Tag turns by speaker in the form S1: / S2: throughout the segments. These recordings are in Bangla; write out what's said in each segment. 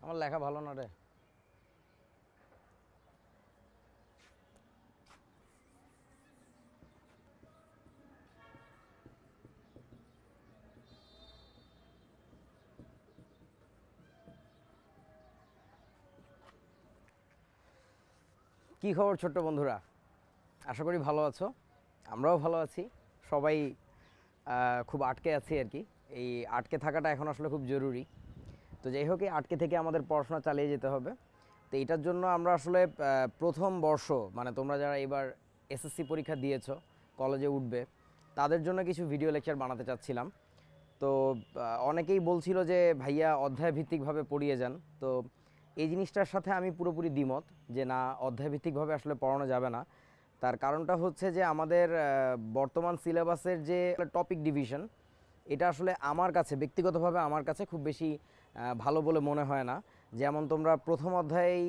S1: আমার লেখা ভালো না রে। কি খবর ছোট্ট বন্ধুরা? আশা করি ভালো আছো। আমরাও ভালো আছি। সবাই খুব আটকে আছি আর কি। এই আটকে থাকাটা এখন আসলে খুব জরুরি। তো যাই হোক, এই আটকে থেকে আমাদের পড়াশোনা চালিয়ে যেতে হবে। তো এটার জন্য আমরা আসলে প্রথম বর্ষ, মানে তোমরা যারা এবার এসএসসি পরীক্ষা দিয়েছো, কলেজে উঠবে, তাদের জন্য কিছু ভিডিও লেকচার বানাতে চাচ্ছিলাম। তো অনেকেই বলছিল যে ভাইয়া অধ্যায় ভিত্তিকভাবে পড়িয়ে যান। তো এই জিনিসটার সাথে আমি পুরোপুরি দ্বিমত যে না, অধ্যায়ভিত্তিকভাবে আসলে পড়ানো যাবে না। তার কারণটা হচ্ছে যে আমাদের বর্তমান সিলেবাসের যে টপিক ডিভিশন, এটা আসলে আমার কাছে ব্যক্তিগতভাবে আমার কাছে খুব বেশি ভালো বলে মনে হয় না। যেমন তোমরা প্রথম অধ্যায়েই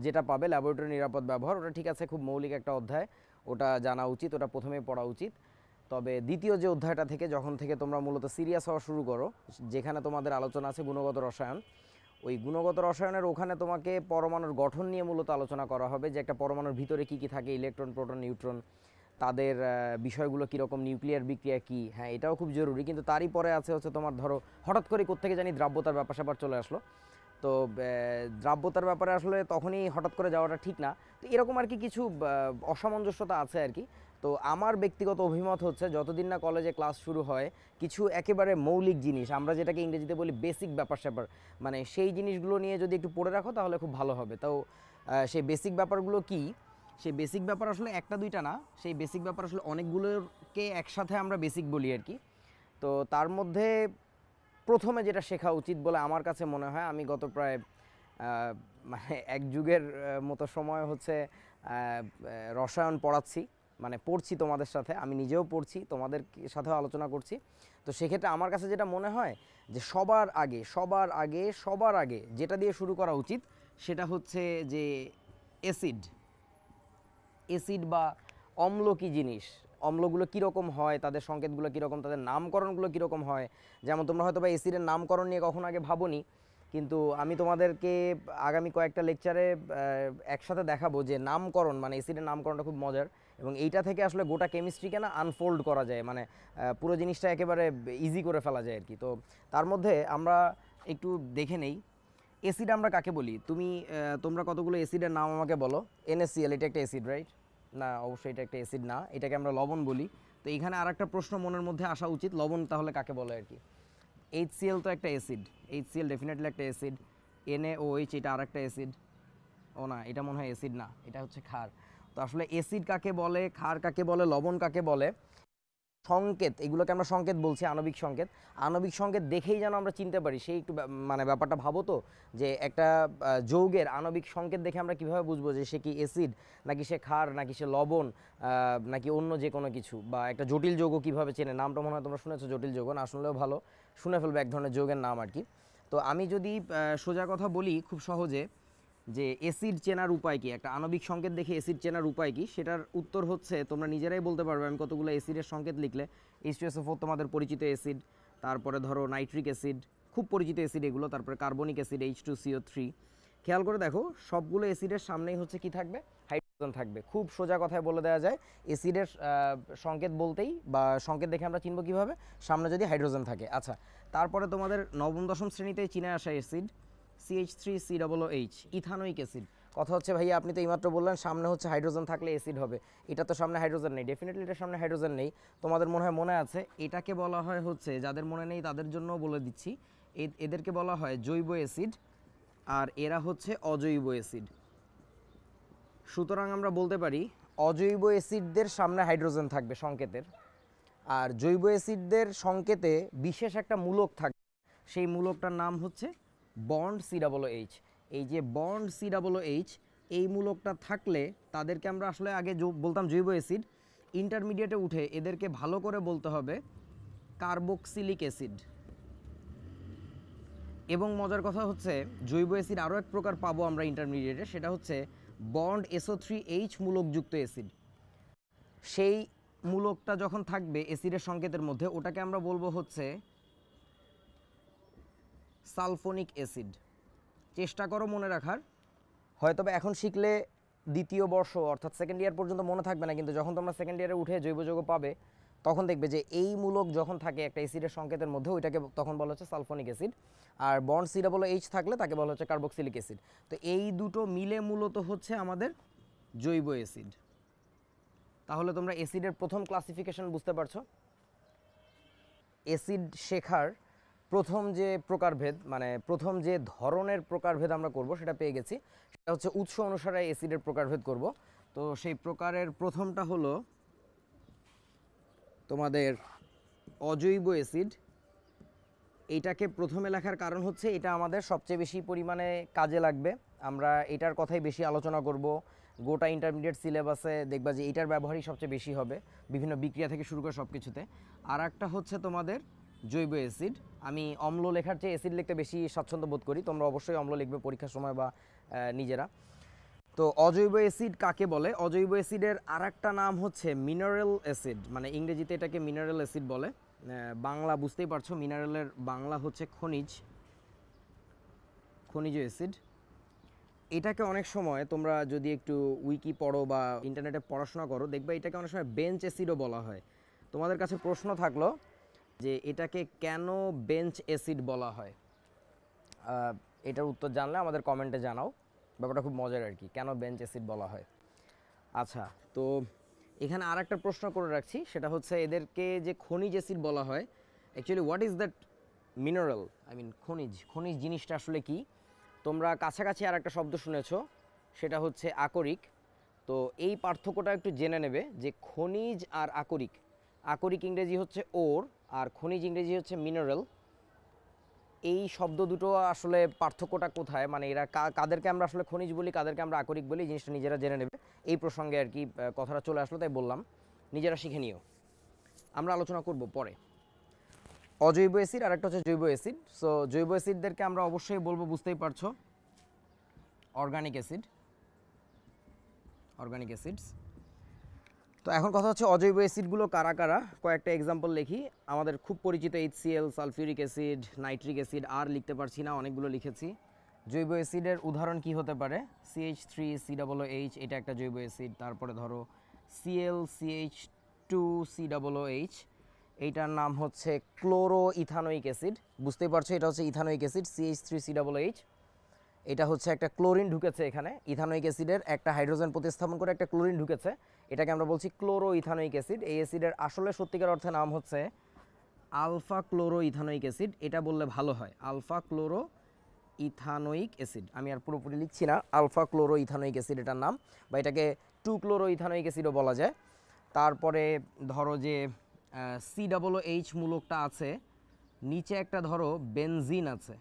S1: যেটা পাবে ল্যাবরেটরি নিরাপদ ব্যবহার, ওটা ঠিক আছে, খুব মৌলিক একটা অধ্যায়, ওটা জানা উচিত, ওটা প্রথমেই পড়া উচিত। তবে দ্বিতীয় যে অধ্যায়টা থেকে যখন থেকে তোমরা মূলত সিরিয়াস হওয়া শুরু করো, যেখানে তোমাদের আলোচনা আছে গুণগত রসায়ন, ওই গুণগত রসায়নের ওখানে তোমাকে পরমাণুর গঠন নিয়ে মূলত আলোচনা করা হবে, যে একটা পরমাণুর ভিতরে কী কী থাকে, ইলেকট্রন, প্রোটন, নিউট্রন, তাদের বিষয়গুলো কীরকম, নিউক্লিয়ার বিক্রিয়া কী। হ্যাঁ, এটাও খুব জরুরি, কিন্তু তারই পরে আছে হচ্ছে তোমার ধরো হঠাৎ করে কোত্থেকে জানি দ্রাব্যতার ব্যাপার স্যাপার চলে আসলো। তো দ্রাব্যতার ব্যাপারে আসলে তখনই হঠাৎ করে যাওয়াটা ঠিক না। তো এরকম আর কি কিছু অসামঞ্জস্যতা আছে আর কি। তো আমার ব্যক্তিগত অভিমত হচ্ছে, যতদিন না কলেজে ক্লাস শুরু হয়, কিছু একেবারে মৌলিক জিনিস, আমরা যেটাকে ইংরেজিতে বলি বেসিক ব্যাপার স্যাপার, মানে সেই জিনিসগুলো নিয়ে যদি একটু পড়ে রাখো তাহলে খুব ভালো হবে। তো সেই বেসিক ব্যাপারগুলো কি, সেই বেসিক ব্যাপার আসলে একটা দুইটা না, সেই বেসিক ব্যাপার আসলে অনেকগুলোকে একসাথে আমরা বেসিক বলি আর কি। তো তার মধ্যে প্রথমে যেটা শেখা উচিত বলে আমার কাছে মনে হয়, আমি গত প্রায় মানে এক যুগের মতো সময় হচ্ছে রসায়ন পড়াচ্ছি, মানে পড়ছি তোমাদের সাথে, আমি নিজেও পড়ছি, তোমাদের সাথেও আলোচনা করছি। তো সেক্ষেত্রে আমার কাছে যেটা মনে হয় যে সবার আগে যেটা দিয়ে শুরু করা উচিত সেটা হচ্ছে যে অ্যাসিড। অ্যাসিড বা অম্ল কী জিনিস, অম্লগুলো কীরকম হয়, তাদের সংকেতগুলো কীরকম, তাদের নামকরণগুলো কীরকম হয়। যেমন তোমরা হয়তো বা অ্যাসিডের নামকরণ নিয়ে কখনো আগে ভাবোনি, কিন্তু আমি তোমাদেরকে আগামী কয়েকটা লেকচারে একসাথে দেখাবো যে নামকরণ, মানে অ্যাসিডের নামকরণটা খুব মজার, এবং এইটা থেকে আসলে গোটা কেমিস্ট্রিকে না আনফোল্ড করা যায়, মানে পুরো জিনিসটা একেবারে ইজি করে ফেলা যায় আর কি। তো তার মধ্যে আমরা একটু দেখে নেই, অ্যাসিড আমরা কাকে বলি। তোমরা কতগুলো অ্যাসিডের নাম আমাকে বলো। NaCl, এটা একটা অ্যাসিড, রাইট? না, অবশ্যই এটা একটা অ্যাসিড না, এটাকে আমরা লবণ বলি। তো এইখানে আর একটা প্রশ্ন মনের মধ্যে আসা উচিত, লবণ তাহলে কাকে বলে আর কি। HCl তো একটা অ্যাসিড, HCl ডেফিনেটলি একটা অ্যাসিড। NaOH, এটা আর একটা অ্যাসিড। ও না, এটা মনে হয় অ্যাসিড না, এটা হচ্ছে ক্ষার। তো আসলে অ্যাসিড কাকে বলে, ক্ষার কাকে বলে, লবণ কাকে বলে, সংকেত, এগুলোকে আমরা সংকেত বলছি, আণবিক সংকেত। আণবিক সংকেত দেখেই যেন আমরা চিনতে পারি, সেই একটু মানে ব্যাপারটা ভাবো তো, যে একটা যৌগের আণবিক সংকেত দেখে আমরা কিভাবে বুঝবো যে সে কি অ্যাসিড, নাকি সে ক্ষার, নাকি সে লবণ, নাকি অন্য যে কোনো কিছু। বা একটা জটিল যৌগ কিভাবে চেনে, নামটা মনে হয় তোমরা শুনেছো, জটিল যৌগ, না শুনলেও ভালো, শুনে ফেলবে, এক ধরনের যৌগের নাম আর কি। তো আমি যদি সোজা কথা বলি খুব সহজে, যে অ্যাসিড চেনার উপায় কি, একটা আণবিক সংকেত দেখে অ্যাসিড চেনার উপায় কি, সেটার উত্তর হচ্ছে তোমরা নিজেরাই বলতে পারবে। আমি কতগুলো অ্যাসিডের সংকেত লিখলে, H2SO4 তোমাদের পরিচিত অ্যাসিড, তারপরে ধরো নাইট্রিক অ্যাসিড, খুব পরিচিত অ্যাসিড এগুলো, তারপরে কার্বনিক অ্যাসিড H2CO3। খেয়াল করে দেখো, সবগুলো অ্যাসিডের সামনেই হচ্ছে কি থাকবে, হাইড্রোজেন থাকবে। খুব সোজা কথায় বলে দেওয়া যায়, অ্যাসিডের সংকেত বলতেই বা সংকেত দেখে আমরা চিনব কীভাবে, সামনে যদি হাইড্রোজেন থাকে। আচ্ছা, তারপরে তোমাদের নবম দশম শ্রেণীতে চিনে আসা অ্যাসিড CH3COOH, ইথানোয়িক অ্যাসিড। কথা হচ্ছে ভাইয়া আপনি তো এইমাত্র বললেন সামনে হচ্ছে হাইড্রোজেন থাকলে অ্যাসিড হবে, এটা তো সামনে হাইড্রোজেন নেই। ডেফিনেটলি এটার সামনে হাইড্রোজেন নেই, তোমাদের মনে আছে। এটাকে বলা হয় হচ্ছে, যাদের মনে নেই তাদের জন্য বলে দিচ্ছি, এদেরকে বলা হয় জৈব অ্যাসিড, আর এরা হচ্ছে অজৈব অ্যাসিড। সুতরাং আমরা বলতে পারি অজৈব অ্যাসিডদের সামনে হাইড্রোজেন থাকবে সংকেতের, আর জৈব অ্যাসিডদের সংকেতে বিশেষ একটা মূলক থাকবে, সেই মূলকটার নাম হচ্ছে বন্ড COOH। এই যে বন্ড COOH, এই মূলকটা থাকলে তাদেরকে আমরা আসলে আগে বলতাম জৈব অ্যাসিড, ইন্টারমিডিয়েটে উঠে এদেরকে ভালো করে বলতে হবে কার্বক্সিলিক অ্যাসিড। এবং মজার কথা হচ্ছে, জৈব অ্যাসিড আরও এক প্রকার পাবো আমরা ইন্টারমিডিয়েটে, সেটা হচ্ছে বন্ড SO3H মূলকযুক্ত অ্যাসিড। সেই মূলকটা যখন থাকবে অ্যাসিডের সংকেতের মধ্যে, ওটাকে আমরা বলবো হচ্ছে সালফোনিক অ্যাসিড। চেষ্টা করো মনে রাখার, হয়তো বা এখন শিখলে দ্বিতীয় বর্ষ অর্থাৎ সেকেন্ড ইয়ার পর্যন্ত মনে থাকবে না, কিন্তু যখন তোমরা সেকেন্ড ইয়ারে উঠে জৈব যৌগ পাবে তখন দেখবে যে এই মূলক যখন থাকে একটা অ্যাসিডের সংকেতের মধ্যে, ওইটাকে তখন বলা হচ্ছে সালফোনিক অ্যাসিড। আর বন্ড COOH থাকলে তাকে বলা হচ্ছে কার্বক্সিলিক অ্যাসিড। তো এই দুটো মিলে মূলত হচ্ছে আমাদের জৈব অ্যাসিড। তাহলে তোমরা অ্যাসিডের প্রথম ক্লাসিফিকেশন বুঝতে পারছো। অ্যাসিড শেখার প্রথম যে প্রকারভেদ, মানে প্রথম যে ধরনের প্রকারভেদ আমরা করব সেটা পেয়ে গেছি, সেটা হচ্ছে উৎস অনুসারে অ্যাসিডের প্রকারভেদ করব। তো সেই প্রকারের প্রথমটা হলো তোমাদের অজৈব অ্যাসিড। এইটাকে প্রথমে লেখার কারণ হচ্ছে এটা আমাদের সবচেয়ে বেশি পরিমাণে কাজে লাগবে, আমরা এটার কথাই বেশি আলোচনা করব। গোটা ইন্টারমিডিয়েট সিলেবাসে দেখবা যে এটার ব্যবহারই সবচেয়ে বেশি হবে বিভিন্ন বিক্রিয়া থেকে শুরু করে সব কিছুতে। আর একটা হচ্ছে তোমাদের জৈব অ্যাসিড। আমি অম্ল লেখার চেয়ে অ্যাসিড লিখতে বেশি স্বাচ্ছন্দ্য বোধ করি, তোমরা অবশ্যই অম্ল লিখবে পরীক্ষার সময় বা নিজেরা। তো অজৈব অ্যাসিড কাকে বলে? অজৈব অ্যাসিডের আর একটা নাম হচ্ছে মিনারেল অ্যাসিড, মানে ইংরেজিতে এটাকে মিনারেল অ্যাসিড বলে। বাংলা বুঝতেই পারছো, মিনারেলের বাংলা হচ্ছে খনিজ অ্যাসিড। এটাকে অনেক সময় তোমরা যদি একটু উইকি পড়ো বা ইন্টারনেটে পড়াশোনা করো, দেখবে এটাকে অনেক সময় বেঞ্চ অ্যাসিডও বলা হয়। তোমাদের কাছে প্রশ্ন থাকলো যে এটাকে কেন বেঞ্চ অ্যাসিড বলা হয়, এটার উত্তর জানলে আমাদের কমেন্টে জানাও। ব্যাপারটা খুব মজার আর কি, কেন বেঞ্চ অ্যাসিড বলা হয়। আচ্ছা, তো এখানে আর একটা প্রশ্ন করে রাখছি, সেটা হচ্ছে এদেরকে যে খনিজ অ্যাসিড বলা হয়, actually what is that mineral, I mean খনিজ জিনিসটা আসলে কি? তোমরা কাছাকাছি আর একটা শব্দ শুনেছ, সেটা হচ্ছে আকরিক। তো এই পার্থক্যটা একটু জেনে নেবে যে খনিজ আর আকরিক ইংরেজি হচ্ছে ওর, আর খনিজ ইংরেজি হচ্ছে মিনারেল। এই শব্দ দুটো আসলে পার্থক্যটা কোথায়, মানে এরা কাদেরকে আমরা আসলে খনিজ বলি, কাদেরকে আমরা আকরিক বলি, এই জিনিসটা নিজেরা জেনে নেবে। এই প্রসঙ্গে আর কি কথাটা চলে আসলো, তাই বললাম, নিজেরা শিখে নিও, আমরা আলোচনা করব পরে। অজৈব অ্যাসিড আর একটা হচ্ছে জৈব অ্যাসিড। সো জৈব অ্যাসিডদেরকে আমরা অবশ্যই বলবো, বুঝতেই পারছো, অর্গানিক অ্যাসিডস। তো এখন কথা হচ্ছে অজৈব অ্যাসিডগুলো কারা কারা, কয়েকটা এক্সাম্পল লিখি। আমাদের খুব পরিচিত HCl, sulphuric acid, nitric acid, আর লিখতে পারছি না, অনেকগুলো লিখেছি। জৈব অ্যাসিডের উদাহরণ কি হতে পারে? CH3COOH, এটা একটা জৈব অ্যাসিড। তারপরে ধরো ClCH2COOH, এইটার নাম হচ্ছে ক্লোরো ইথানোইক অ্যাসিড। বুঝতেই পারছো, এটা হচ্ছে ইথানোইক অ্যাসিড CH3COOH। এটা হচ্ছে একটা ক্লোরিন ঢুকেছে এখানে, ইথানোইক অ্যাসিডের একটা হাইড্রোজেন প্রতিস্থাপন করে একটা ক্লোরিন ঢুকেছে, এটাকে আমরা বলছি ক্লোরো ইথানোইক অ্যাসিড। এই অ্যাসিডের আসলে সত্যিকার অর্থে নাম হচ্ছে আলফা ক্লোরো ইথানোইক অ্যাসিড, এটা বললে ভালো হয়, আলফা ক্লোরো ইথানোইক অ্যাসিড। আমি আর পুরোপুরি লিখছি না, আলফা ক্লোরো ইথানোইক অ্যাসিড এটার নাম, বা এটাকে 2 ক্লোরো ইথানোইক অ্যাসিডও বলা যায়। তারপরে ধরো যে COOH মূলকটা আছে, নিচে একটা ধরো বেনজিন আছে,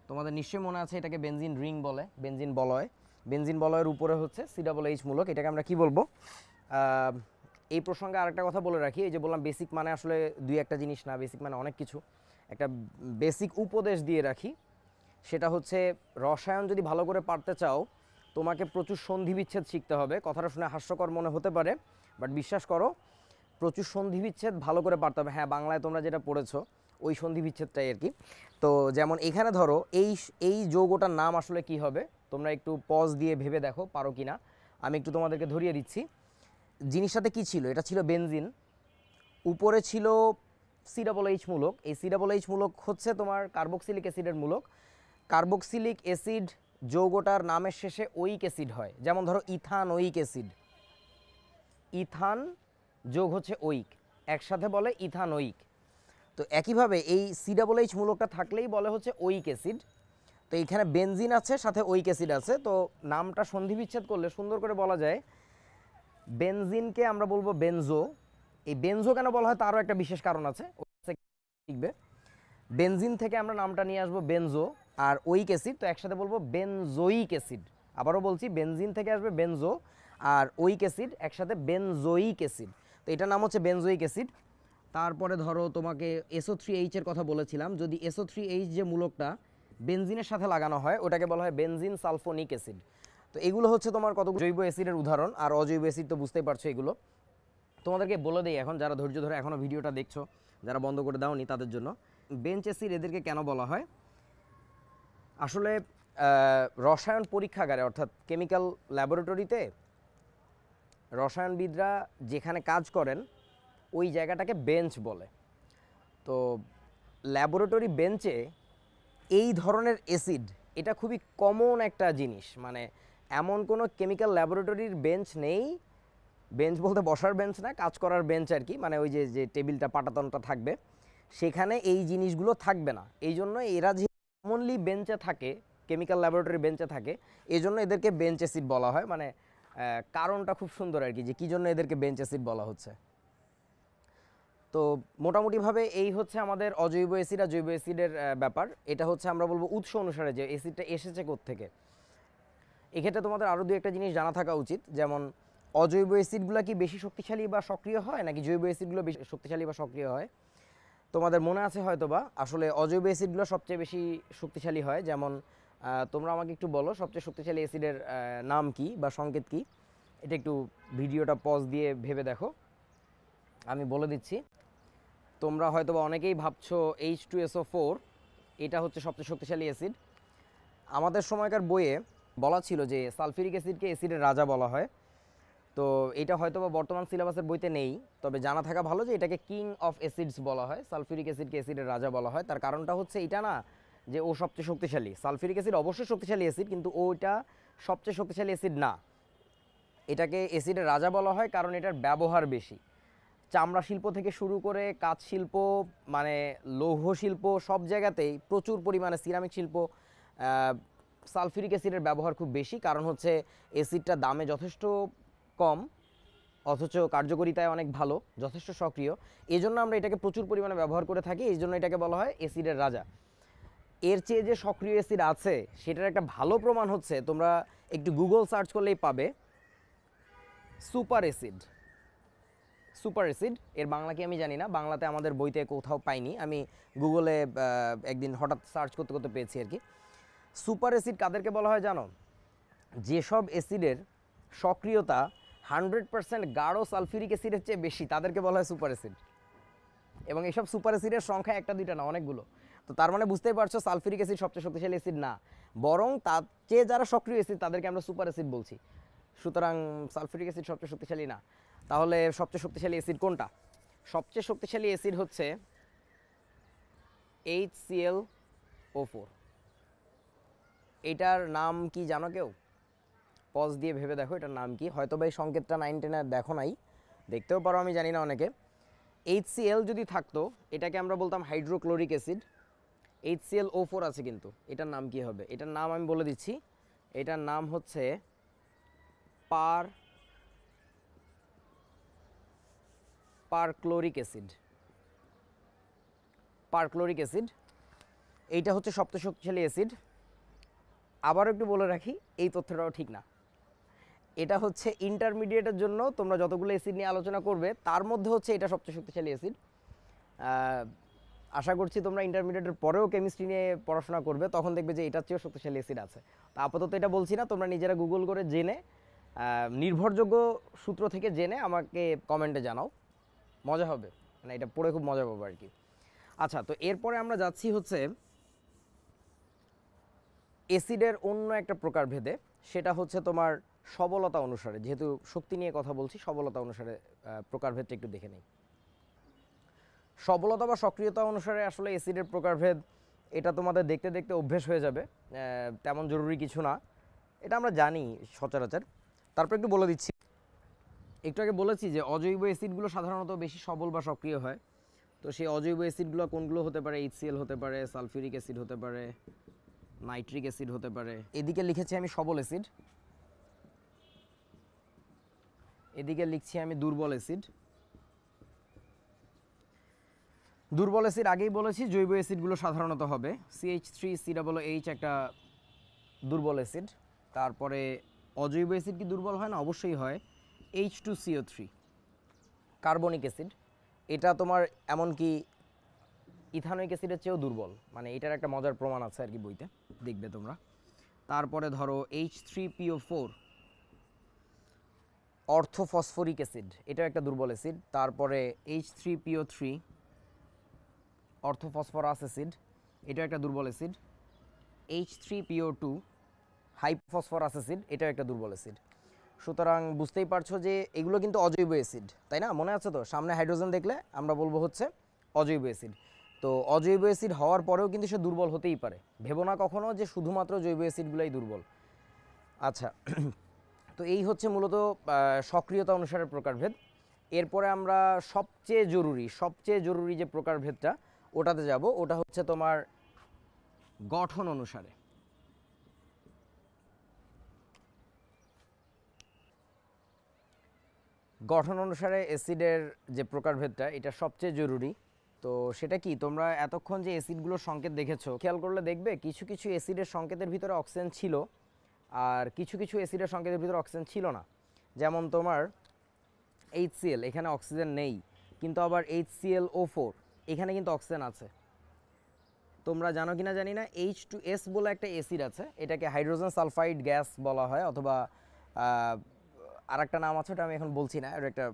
S1: তোমাদের নিশ্চয়ই মনে আছে এটাকে বেনজিন রিং বলে, বেনজিন বলয়। বেনজিন বলয়ের উপরে হচ্ছে COOH মূলক, এটাকে আমরা কি বলবো? এই প্রসঙ্গে আরেকটা কথা বলে রাখি, এই যে বললাম বেসিক মানে আসলে দুই একটা জিনিস না, বেসিক মানে অনেক কিছু। একটা বেসিক উপদেশ দিয়ে রাখি, সেটা হচ্ছে রসায়ন যদি ভালো করে পারতে চাও, তোমাকে প্রচুর সন্ধি বিচ্ছেদ শিখতে হবে। কথাটা শুনে হাস্যকর মনে হতে পারে, বাট বিশ্বাস করো, প্রচুর সন্ধি বিচ্ছেদ ভালো করে পারতে হবে। হ্যাঁ, বাংলায় তোমরা যেটা পড়েছো ওই সন্ধি বিচ্ছেদটাই আর কি। তো যেমন এখানে ধরো এই যৌগটার নাম আসলে কি হবে, তোমরা একটু পজ দিয়ে ভেবে দেখো পারো কি না। আমি একটু তোমাদেরকে ধরিয়ে দিচ্ছি। জিনিসটাতে কি ছিল? এটা ছিল বেনজিন, উপরে ছিল COOH মূলক। এই COOH মূলক হচ্ছে তোমার কার্বক্সিলিক অ্যাসিডের মূলক। কার্বক্সিলিক অ্যাসিড যৌগটার নামের শেষে ওইক অ্যাসিড হয়, যেমন ধরো ইথানোইক অ্যাসিড, ইথান যোগ হচ্ছে ওইক, একসাথে বলে ইথানোইক। তো একইভাবে এই COOH মূলকটা থাকলেই বলে হচ্ছে ওইক অ্যাসিড। তো এইখানে বেনজিন আছে, সাথে ওইক অ্যাসিড আছে, তো নামটা সন্ধি বিচ্ছেদ করলে সুন্দর করে বলা যায়, বেনজিনকে আমরা বলবো বেনজো। এই বেনজো কেন বলা হয় তারও একটা বিশেষ কারণ আছে, শিখবে। বেনজিন থেকে আমরা নামটা নিয়ে আসবো বেনজো, আর ওইক অ্যাসিড তো একসাথে বলবো বেনজোইক অ্যাসিড। আবারও বলছি, বেনজিন থেকে আসবে বেনজো, আর ওইক অ্যাসিড একসাথে বেনজোইক অ্যাসিড। তো এটার নাম হচ্ছে বেনজোইক অ্যাসিড। তারপরে ধরো তোমাকে SO3H এর কথা বলেছিলাম, যদি SO3H যে মূলকটা বেনজিনের সাথে লাগানো হয় ওটাকে বলা হয় বেনজিন সালফোনিক অ্যাসিড। তো এগুলো হচ্ছে তোমার কতগুলো জৈব অ্যাসিডের উদাহরণ, আর অজৈব অ্যাসিড তো বুঝতেই পারছো এগুলো। তোমাদেরকে বলে দিই এখন, যারা ধৈর্য ধরে এখনও ভিডিওটা দেখছো, যারা বন্ধ করে দাওনি তাদের জন্য, বেঞ্চ অ্যাসিড এদেরকে কেন বলা হয়? আসলে রসায়ন পরীক্ষাগারে অর্থাৎ কেমিক্যাল ল্যাবরেটরিতে রসায়নবিদরা যেখানে কাজ করেন ওই জায়গাটাকে বেঞ্চ বলে। তো ল্যাবরেটরি বেঞ্চে এই ধরনের অ্যাসিড এটা খুবই কমন একটা জিনিস, মানে এমন কোনো কেমিক্যাল ল্যাবরেটরির বেঞ্চ নেই, বেঞ্চ বলতে বসার বেঞ্চ না, কাজ করার বেঞ্চ আর কি, মানে ওই যে যে টেবিলটা পাটাতনটা থাকবে সেখানে এই জিনিসগুলো থাকবে না। এই জন্য এরা যে কমনলি বেঞ্চে থাকে, কেমিক্যাল ল্যাবরেটরি বেঞ্চে থাকে, এই জন্য এদেরকে বেঞ্চ অ্যাসিড বলা হয়। মানে কারণটা খুব সুন্দর আর কি, যে কী জন্য এদেরকে বেঞ্চ অ্যাসিড বলা হচ্ছে। তো মোটামুটিভাবে এই হচ্ছে আমাদের অজৈব অ্যাসিড আর জৈব অ্যাসিডের ব্যাপার। এটা হচ্ছে আমরা বলবো উৎস অনুসারে যে অ্যাসিডটা এসেছে কোত্থেকে। এক্ষেত্রে তোমাদের আরও দু একটা জিনিস জানা থাকা উচিত, যেমন অজৈব অ্যাসিডগুলো কি বেশি শক্তিশালী বা সক্রিয় হয় নাকি জৈব অ্যাসিডগুলো বেশি শক্তিশালী বা সক্রিয় হয়। তোমাদের মনে আছে হয়তো বা আসলে অজৈব অ্যাসিডগুলো সবচেয়ে বেশি শক্তিশালী হয়। যেমন তোমরা আমাকে একটু বলো সবচেয়ে শক্তিশালী অ্যাসিডের নাম কি বা সংকেত কি। এটা একটু ভিডিওটা পজ দিয়ে ভেবে দেখো, আমি বলে দিচ্ছি। তোমরা হয়তো বা অনেকেই ভাবছো H2SO4 এটা হচ্ছে সবচেয়ে শক্তিশালী অ্যাসিড। আমাদের সময়কার বইয়ে বলা ছিল যে সালফিউরিক অ্যাসিডকে অ্যাসিডের রাজা বলা হয়। তো এটা হয়তো বা বর্তমান সিলেবাসের বইতে নেই, তবে জানা থাকা ভালো যে এটাকে কিং অফ অ্যাসিডস বলা হয়। সালফিউরিক অ্যাসিডকে অ্যাসিডের রাজা বলা হয়। তার কারণটা হচ্ছে এটা না যে ও সবচেয়ে শক্তিশালী। সালফিউরিক অ্যাসিড অবশ্যই শক্তিশালী অ্যাসিড, কিন্তু ওইটা সবচেয়ে শক্তিশালী অ্যাসিড না। এটাকে অ্যাসিডের রাজা বলা হয় কারণ এটার ব্যবহার বেশি। চামড়া শিল্প থেকে শুরু করে কাঁচ শিল্প, মানে লৌহ শিল্প, সব জায়গাতেই প্রচুর পরিমাণে সিরামিক শিল্প সালফিউরিক অ্যাসিডের ব্যবহার খুব বেশি। কারণ হচ্ছে অ্যাসিডটা দামে যথেষ্ট কম অথচ কার্যকারিতায় অনেক ভালো, যথেষ্ট সক্রিয়। এই জন্য আমরা এটাকে প্রচুর পরিমাণে ব্যবহার করে থাকি, এই জন্য এটাকে বলা হয় অ্যাসিডের রাজা। এর চেয়ে যে সক্রিয় অ্যাসিড আছে সেটার একটা ভালো প্রমাণ হচ্ছে, তোমরা একটু গুগল সার্চ করলেই পাবে সুপার অ্যাসিড। সুপার অ্যাসিড এর বাংলা কি আমি জানি না, বাংলাতে আমাদের বইতে কোথাও পাইনি, আমি গুগলে একদিন হঠাৎ সার্চ করতে করতে পেয়েছি আর কি। সুপার অ্যাসিড কাদেরকে বলা হয় জানো? যেসব অ্যাসিডের সক্রিয়তা 100% গাঢ় সালফিউরিক অ্যাসিডের চেয়ে বেশি তাদেরকে বলা হয় সুপার অ্যাসিড। এবং এইসব সুপার অ্যাসিডের সংখ্যা একটা দুইটা না, অনেকগুলো। তো তার মানে বুঝতেই পারছো সালফিউরিক অ্যাসিড সবচেয়ে শক্তিশালী অ্যাসিড না, বরং তার চেয়ে যারা সক্রিয় অ্যাসিড তাদেরকে আমরা সুপার অ্যাসিড বলছি। সুতরাং সালফিউরিক অ্যাসিড সবচেয়ে শক্তিশালী না। তাহলে সবচেয়ে শক্তিশালী অ্যাসিড কোনটা? সবচেয়ে শক্তিশালী অ্যাসিড হচ্ছে HClO4। এটার নাম কি জানো কেউ? পজ দিয়ে ভেবে দেখো এটার নাম কি। হয়তো বা এই সংকেতটা 9, 10 দেখো নাই, দেখতেও পারো, আমি জানি না অনেকে। HCl যদি থাকতো এটাকে আমরা বলতাম হাইড্রোক্লোরিক অ্যাসিড। HClO4 আছে, কিন্তু এটার নাম কি হবে? এটার নাম আমি বলে দিচ্ছি, এটার নাম হচ্ছে পারক্লোরিক অ্যাসিড। পারক্লোরিক অ্যাসিড এইটা হচ্ছে সবচেয়ে শক্তিশালী অ্যাসিড। আবারও একটু বলে রাখি, এই তথ্যটাও ঠিক না। এটা হচ্ছে ইন্টারমিডিয়েটের জন্য তোমরা যতগুলো অ্যাসিড নিয়ে আলোচনা করবে তার মধ্যে হচ্ছে এটা সবচেয়ে শক্তিশালী অ্যাসিড। আশা করছি তোমরা ইন্টারমিডিয়েটের পরেও কেমিস্ট্রি নিয়ে পড়াশোনা করবে, তখন দেখবে যে এটার চেয়েও শক্তিশালী অ্যাসিড আছে। তো আপাতত এটা বলছি না, তোমরা নিজেরা গুগল করে জেনে নির্ভরযোগ্য সূত্র থেকে জেনে আমাকে কমেন্টে জানাও, মজা হবে, মানে এটা পড়ে খুব মজা পাবো আর কি। আচ্ছা, তো এরপরে আমরা যাচ্ছি হচ্ছে অ্যাসিডের অন্য একটা প্রকারভেদে, সেটা হচ্ছে তোমার সবলতা অনুসারে। যেহেতু শক্তি নিয়ে কথা বলছি, সবলতা অনুসারে প্রকারভেদটা একটু দেখে নেই। সবলতা বা সক্রিয়তা অনুসারে আসলে অ্যাসিডের প্রকারভেদ, এটা তোমাদের দেখতে দেখতে অভ্যেস হয়ে যাবে, তেমন জরুরি কিছু না, এটা আমরা জানি সচরাচর। তারপর একটু বলে দিচ্ছি, একটু আগে বলেছি যে অজৈব অ্যাসিডগুলো সাধারণত বেশি সবল বা সক্রিয় হয়। তো সেই অজৈব অ্যাসিডগুলো কোনগুলো হতে পারে? HCl হতে পারে, সালফিউরিক অ্যাসিড হতে পারে, নাইট্রিক অ্যাসিড হতে পারে। এদিকে লিখেছি আমি সবল অ্যাসিড, এদিকে লিখছি আমি দুর্বল অ্যাসিড। দুর্বল অ্যাসিড আগেই বলেছি জৈব অ্যাসিডগুলো সাধারণত হবে CH3COOH একটা দুর্বল অ্যাসিড। তারপরে অজৈব অ্যাসিড কি দুর্বল হয় না? অবশ্যই হয়। H2CO3 কার্বনিক অ্যাসিড, এটা তোমার এমনকি ইথানোয়িক অ্যাসিডের চেয়েও দুর্বল, মানে এটার একটা মজার প্রমাণ আছে আর কি বইতে, দেখবে তোমরা। তারপরে ধরো H3PO4 অর্থোফসফরিক অ্যাসিড, এটাও একটা দুর্বল অ্যাসিড। তারপরে H3PO3 অর্থোফসফরাস অ্যাসিড, এটাও একটা দুর্বল অ্যাসিড। H3PO2 হাইপোফসফরাস অ্যাসিড, এটাও একটা দুর্বল অ্যাসিড। সুতরাং বুঝতেই পারছো যে এগুলো কিন্তু অজৈব অ্যাসিড, তাই না? মনে আছে তো, সামনে হাইড্রোজেন দেখলে আমরা বলবো হচ্ছে অজৈব অ্যাসিড। তো অজৈব অ্যাসিড হওয়ার পরেও কিন্তু সে দুর্বল হতেই পারে, ভেবো না কখনো যে শুধুমাত্র জৈব অ্যাসিডগুলোই দুর্বল। আচ্ছা, তো এই হচ্ছে মূলত সক্রিয়তা অনুসারে প্রকারভেদ। এরপরে আমরা সবচেয়ে জরুরি যে প্রকারভেদটা ওটাতে যাব, ওটা হচ্ছে তোমার গঠন অনুসারে। গঠন অনুসারে অ্যাসিডের যে প্রকারভেদটা, এটা সবচেয়ে জরুরি। তো সেটা কি, তোমরা এতক্ষণ যে অ্যাসিডগুলোর সংকেত দেখেছো, খেয়াল করলে দেখবে কিছু কিছু অ্যাসিডের সংকেতের ভিতরে অক্সিজেন ছিল, আর কিছু কিছু অ্যাসিডের সংকেতের ভিতরে অক্সিজেন ছিল না। যেমন তোমার HCl, এখানে অক্সিজেন নেই, কিন্তু আবার HClO4 এখানে কিন্তু অক্সিজেন আছে। তোমরা জানো কিনা জানি না, H2S বলে একটা অ্যাসিড আছে, এটাকে হাইড্রোজেন সালফাইড গ্যাস বলা হয়, অথবা আর একটা নাম আছে, ওটা আমি এখন বলছি না, এটা একটা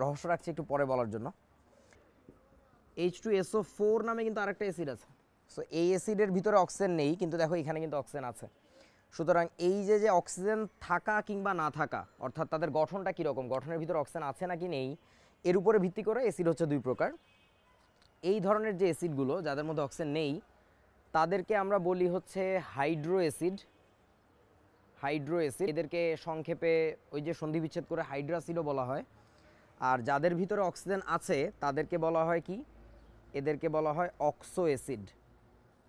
S1: রহস্য রাখছি একটু পরে বলার জন্য। H2SO4 নামে কিন্তু আরেকটা অ্যাসিড আছে। সো এই অ্যাসিডের ভিতরে অক্সিজেন নেই, কিন্তু দেখো এখানে কিন্তু অক্সিজেন আছে। সুতরাং এই যে অক্সিজেন থাকা কিংবা না থাকা, অর্থাৎ তাদের গঠনটা কীরকম, গঠনের ভিতরে অক্সিজেন আছে নাকি নেই, এর উপরে ভিত্তি করে অ্যাসিড হচ্ছে দুই প্রকার। এই ধরনের যে অ্যাসিডগুলো যাদের মধ্যে অক্সিজেন নেই, তাদেরকে আমরা বলি হচ্ছে হাইড্রো অ্যাসিড। এদেরকে সংক্ষেপে ওই যে সন্ধি বিচ্ছেদ করে হাইড্রোসিডও বলা হয়। আর যাদের ভিতরে অক্সিজেন আছে তাদেরকে বলা হয় কি, এদেরকে বলা হয় অক্সো অ্যাসিড।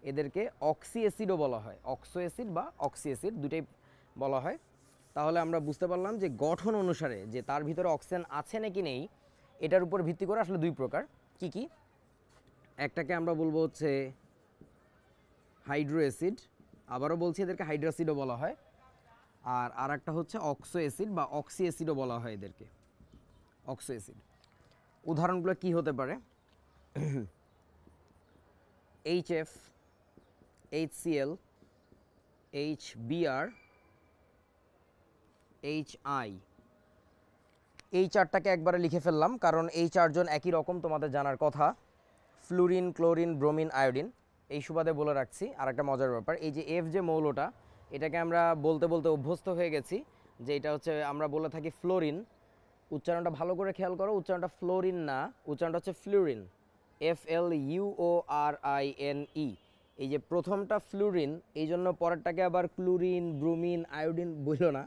S1: এদেরকে অক্সি অ্যাসিডও বলা হয়, অক্সো অ্যাসিড বা অক্সি অ্যাসিড দুটোই বলা হয়। তাহলে আমরা বুঝতে পারলাম যে গঠন অনুসারে যে তার ভিতরে অক্সিজেন আছে নাকি নেই, এটার উপর ভিত্তি করে আসলে দুই প্রকার। কি কি? একটাকে আমরা বলবো হচ্ছে হাইড্রো অ্যাসিড, আবারও বলছি এদেরকে হাইড্রোসিডও বলা হয়। আর আরেকটা হচ্ছে অক্সো অ্যাসিড বা অক্সি অ্যাসিডও বলা হয় এদেরকে, অক্সো অ্যাসিড। উদাহরণগুলো কি হতে পারে? HF, HCl, HBr, HI। এই চারটাকে একবারে লিখে ফেললাম, কারণ এই চারজন একই রকম, তোমাদের জানার কথা। Fluorine, chlorine, bromine, iodine. এই সুবাদে বলে রাখছি। আর একটা মজার ব্যাপার, এই যে F যে মৌলটা, এটাকে আমরা বলতে বলতে অভ্যস্ত হয়ে গেছি যে এটা হচ্ছে, আমরা বলে থাকি ফ্লোরিন। উচ্চারণটা ভালো করে খেয়াল করো, উচ্চারণটা ফ্লোরিন না, উচ্চারণটা হচ্ছে ফ্লুরিন, FLUORINE। এই যে প্রথমটা ফ্লুরিন, এই জন্য পরেরটাকে আবার ক্লোরিন, ব্রোমিন, আয়োডিন বললো না।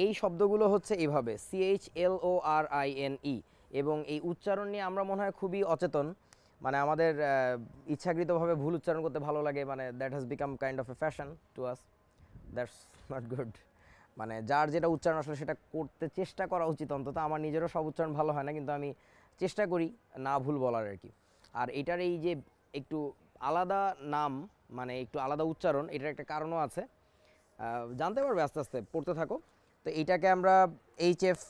S1: এই শব্দগুলো হচ্ছে এইভাবে CHLORINE। এবং এই উচ্চারণ নিয়ে আমরা মনে হয় খুবই অচেতন, মানে আমাদের ইচ্ছাকৃতভাবে ভুল উচ্চারণ করতে ভালো লাগে, মানে that has become kind of A fashion to us. That's not good. মানে যার যেটা উচ্চারণ আসলে সেটা করতে চেষ্টা করা উচিত। অন্তত আমার নিজেরও সব উচ্চারণ ভালো হয় না, কিন্তু আমি চেষ্টা করি না ভুল বলার আর কি। আর এটার এই যে একটু আলাদা নাম, মানে একটু আলাদা উচ্চারণ, এটার একটা কারণও আছে, জানতে পারবে আস্তে আস্তে, পড়তে থাকো। তো এইটাকে আমরা HF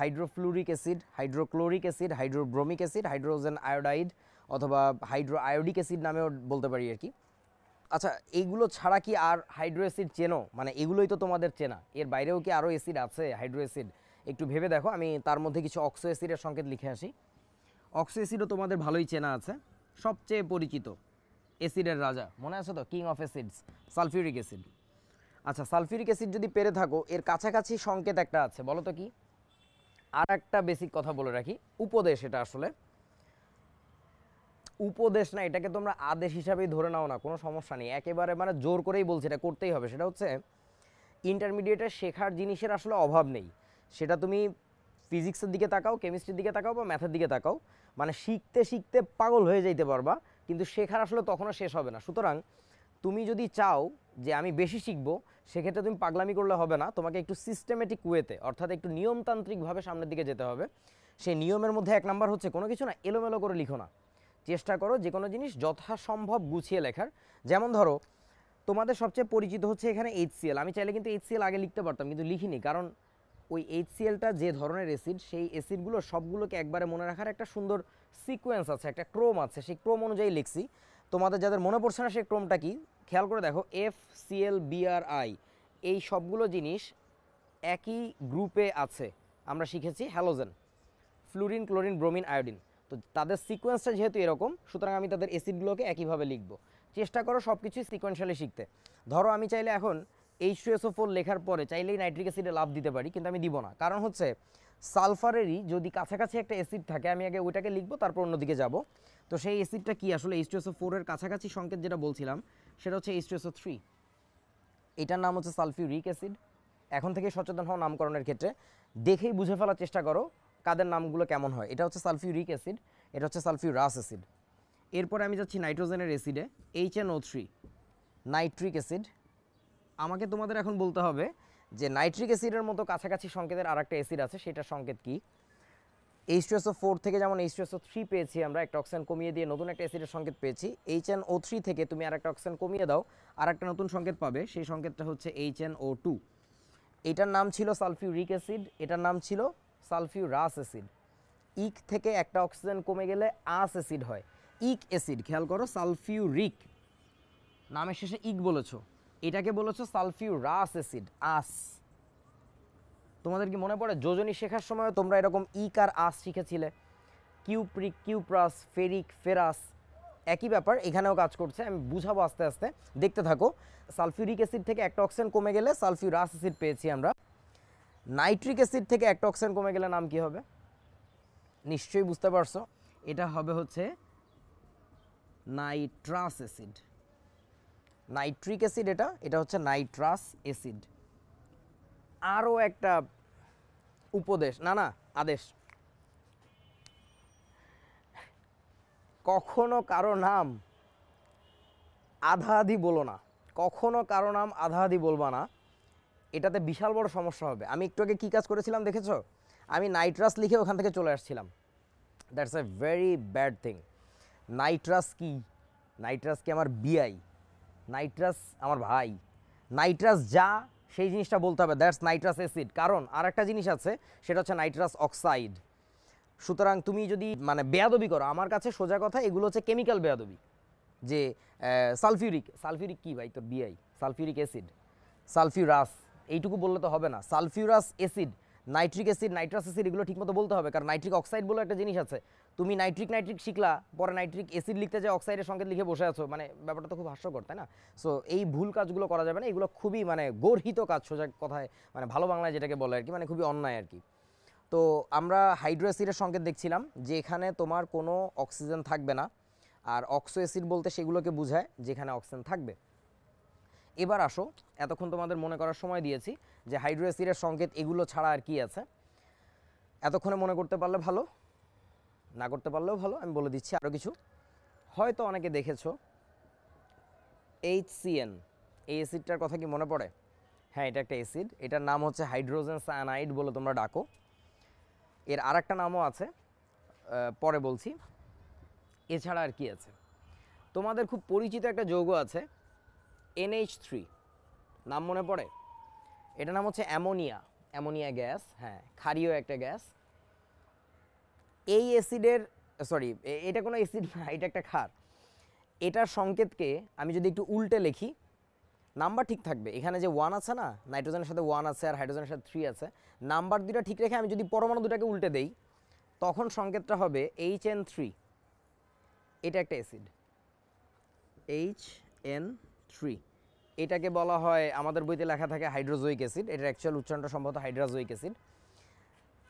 S1: hydrofluoric acid, hydrochloric acid, hydrobromic acid, hydrogen iodide অথবা হাইড্রো আয়োডিক অ্যাসিড নামেও বলতে পারি আর কি। আচ্ছা, এইগুলো ছাড়া কি আর হাইড্রো অ্যাসিড চেনো? মানে এগুলোই তো তোমাদের চেনা, এর বাইরেও কি আরও অ্যাসিড আছে হাইড্রো অ্যাসিড? একটু ভেবে দেখো। আমি তার মধ্যে কিছু অক্সো অ্যাসিডের সংকেত লিখে আসি। অক্সো অ্যাসিডও তোমাদের ভালোই চেনা আছে, সবচেয়ে পরিচিত অ্যাসিডের রাজা, মনে আছে তো, king of acids, sulphuric acid. আচ্ছা, সালফিউরিক অ্যাসিড যদি পেরে থাকো, এর কাছাকাছি সংকেত একটা আছে, বলো তো কি? আর একটা বেসিক কথা বলে রাখি, উপদেশ। এটা আসলে উপদেশ না, এটাকে তোমরা আদেশ হিসাবেই ধরে নাও না, কোনো সমস্যা নেই, একেবারে মানে জোর করেই বলছি, এটা করতেই হবে। সেটা হচ্ছে ইন্টারমিডিয়েটে শেখার জিনিসের আসলে অভাব নেই। সেটা তুমি ফিজিক্সের দিকে তাকাও, কেমিস্ট্রির দিকে তাকাও বা ম্যাথের দিকে তাকাও, মানে শিখতে শিখতে পাগল হয়ে যাইতে পারবা, কিন্তু শেখার আসলে তখনও শেষ হবে না। সুতরাং তুমি যদি চাও যে আমি বেশি শিখবো, সেক্ষেত্রে তুমি পাগলামি করলে হবে না, তোমাকে একটু সিস্টেমেটিক ওয়েতে, অর্থাৎ একটু নিয়মতান্ত্রিকভাবে সামনের দিকে যেতে হবে। সেই নিয়মের মধ্যে এক নাম্বার হচ্ছে, কোনো কিছু না এলোমেলো করে লিখো না, চেষ্টা করো যে কোনো জিনিস যথাসম্ভব গুছিয়ে লেখার। যেমন ধরো, তোমাদের সবচেয়ে পরিচিত হচ্ছে এখানে HCl। আমি চাইলে কিন্তু HCl আগে লিখতে পারতাম, কিন্তু লিখিনি, কারণ ওই HClটা যে ধরনের অ্যাসিড, সেই অ্যাসিডগুলো সবগুলোকে একবারে মনে রাখার একটা সুন্দর সিকোয়েন্স আছে, একটা ক্রম আছে, সেই ক্রম অনুযায়ী লিখছি। তোমাদের যাদের মনে পড়ছে না সেই ক্রমটা কি, খেয়াল করে দেখো, FClBrI, এই সবগুলো জিনিস একই গ্রুপে আছে। আমরা শিখেছি halogen, fluorine, chlorine, bromine, iodine. তো তাদের সিকোয়েন্সটা যেহেতু এরকম, সুতরাং আমি তাদের অ্যাসিডগুলোকে একইভাবে লিখব। চেষ্টা করো সব কিছুই সিকোয়েন্সিয়ালি শিখতে। ধরো আমি চাইলে এখন H2SO4 লেখার পরে চাইলেই নাইট্রিক অ্যাসিডে লাভ দিতে পারি, কিন্তু আমি দিব না। কারণ হচ্ছে সালফারেরই যদি কাছাকাছি একটা অ্যাসিড থাকে আমি আগে ওইটাকে লিখবো, তারপর অন্যদিকে যাব। তো সেই অ্যাসিডটা কি আসলে H2SO4 এর কাছাকাছি সংকেত যেটা বলছিলাম সেটা হচ্ছে H2SO3। এটার নাম হচ্ছে সালফিউরিক অ্যাসিড। এখন থেকে সচেতন হও নামকরণের ক্ষেত্রে, দেখেই বুঝে ফেলার চেষ্টা করো কাদের নামগুলো কেমন হয়। এটা হচ্ছে সালফিউরিক অ্যাসিড, এটা হচ্ছে সালফিউরাস অ্যাসিড। এরপরে আমি যাচ্ছি নাইট্রোজেনের অ্যাসিডে, HNO3 নাইট্রিক অ্যাসিড। আমাকে তোমাদের এখন বলতে হবে যে নাইট্রিক অ্যাসিডের মতো কাছাকাছি সংকেতের আরেকটা অ্যাসিড আছে, সেটার সংকেত কি। H2SO4 থেকে যেমন H2SO3 পেয়েছি আমরা, একটা অক্সিজেন কমিয়ে দিয়ে নতুন একটা অ্যাসিডের সংকেত পেয়েছি। HNO3 থেকে তুমি আরেকটা অক্সিজেন কমিয়ে দাও, আরেকটা নতুন সংকেত পাবে, সেই সংকেতটা হচ্ছে HNO2। এটার নাম ছিল সালফিউরিক অ্যাসিড, এটার নাম ছিল সালফিউরাস অ্যাসিড। ইক থেকে একটা অক্সিজেন কমে গেলে আস অ্যাসিড হয়, ইক অ্যাসিড। খেয়াল করো, সালফিউরিক নামের শেষে ইক বলেছো, এটাকে বলেছো সালফিউরাস অ্যাসিড, আস। তোমাদের কি মনে পড়ে যোজনী শেখার সময় তোমরা এরকম ইক আর আস শিখেছিলে? কিউপ্রিক, কিউপ্রাস, ফেরিক, ফেরাস, একই ব্যাপার এখানেও কাজ করছে। আমি বুঝাবো আস্তে আস্তে, দেখতে থাকো। সালফিউরিক অ্যাসিড থেকে একটা অক্সিজেন কমে গেলে সালফিউরাস অ্যাসিড পেয়েছি আমরা। নাইট্রিক অ্যাসিড থেকে একটা অক্সিজেন কমে গেলে নাম কি হবে? নিশ্চয়ই বুঝতে পারছো, এটা হবে হচ্ছে নাইট্রাস অ্যাসিড। নাইট্রিক অ্যাসিড এটা হচ্ছে নাইট্রাস অ্যাসিড। আরও একটা উপদেশ, না আদেশ, কখনো কারো নাম আধা আধি বলো না, কখনো কারো নাম আধা আধি বলবা না, এটাতে বিশাল বড় সমস্যা হবে। আমি একটু আগে কী কাজ করেছিলাম দেখেছো? আমি নাইট্রাস লিখে ওখান থেকে চলে আসছিলাম। That's a very bad thing. Nitrous কি? নাইট্রাস কি আমার বিআই? নাইট্রাস আমার ভাই। নাইট্রাস যা সেই জিনিসটা বলতে হবে, দ্যাটস নাইট্রাস অ্যাসিড। কারণ আর একটা জিনিস আছে, সেটা হচ্ছে নাইট্রাস অক্সাইড। সুতরাং তুমি যদি মানে বেয়াদবি করো, আমার কাছে সোজা কথা এগুলো হচ্ছে কেমিক্যাল বেয়াদবি। যে সালফিউরিক কি ভাই তোর বিআই? সালফিউরিক অ্যাসিড, সালফিউরাস, এইটুকু বললে তো হবে না। Sulphurous acid, nitric acid, nitrous acid, এগুলো ঠিকমতো বলতে হবে। কারণ নাইট্রিক অক্সাইড বলে একটা জিনিস আছে, তুমি নাইট্রিক শিখলা, পরে নাইট্রিক অ্যাসিড লিখতে যে অক্সাইডের সংকেত লিখে বসে আছো, মানে ব্যাপারটা তো খুব হাস্যকর, তাই না? সো এই ভুল কাজগুলো করা যাবে না, এগুলো খুবই মানে গর্হিত কাজ, সোজা কথায় মানে ভালো বাংলায় যেটাকে বলে আর কি, মানে খুবই অন্যায় আর কি। তো আমরা হাইড্রো অ্যাসিডের সংকেত দেখছিলাম যে এখানে তোমার কোনো অক্সিজেন থাকবে না, আর অক্সো অ্যাসিড বলতে সেগুলোকে বোঝায় যেখানে অক্সিজেন থাকবে। এবার আসো, এতক্ষণ তোমাদের মনে করার সময় দিয়েছি যে হাইড্রো অ্যাসিডের সংকেত এগুলো ছাড়া আর কি আছে। এতক্ষণে মনে করতে পারলে ভালো, না করতে পারলেও ভালো। আমি বলে দিচ্ছি আরও কিছু, হয়তো অনেকে দেখেছো HCN, এই অ্যাসিডটার কথা কি মনে পড়ে? হ্যাঁ, এটা একটা অ্যাসিড, এটার নাম হচ্ছে হাইড্রোজেন সায়ানাইড বলে তোমরা ডাকো। এর আর একটা নামও আছে, পরে বলছি। এছাড়া আর কি আছে? তোমাদের খুব পরিচিত একটা যৌগ আছে NH3, নাম মনে পড়ে? এটার নাম হচ্ছে অ্যামোনিয়া, অ্যামোনিয়া গ্যাস। হ্যাঁ, ক্ষারীয় একটা গ্যাস। এই অ্যাসিডের, সরি এটা কোনো অ্যাসিড না, এটা একটা ক্ষার। এটার সংকেতকে আমি যদি একটু উল্টে লিখি, নাম্বার ঠিক থাকবে। এখানে যে 1 আছে না, নাইট্রোজেনের সাথে 1 আছে আর হাইড্রোজেনের সাথে 3 আছে, নাম্বার দুটো ঠিক রেখে আমি যদি পরমাণু দুটাকে উল্টে দেই, তখন সংকেতটা হবে HN3। এটা একটা অ্যাসিড, HN3। এটাকে বলা হয়, আমাদের বইতে লেখা থাকে হাইড্রোজোয়িক অ্যাসিড, এটার অ্যাকচুয়াল উচ্চারণটা সম্ভবত হাইড্রোজোয়িক অ্যাসিড।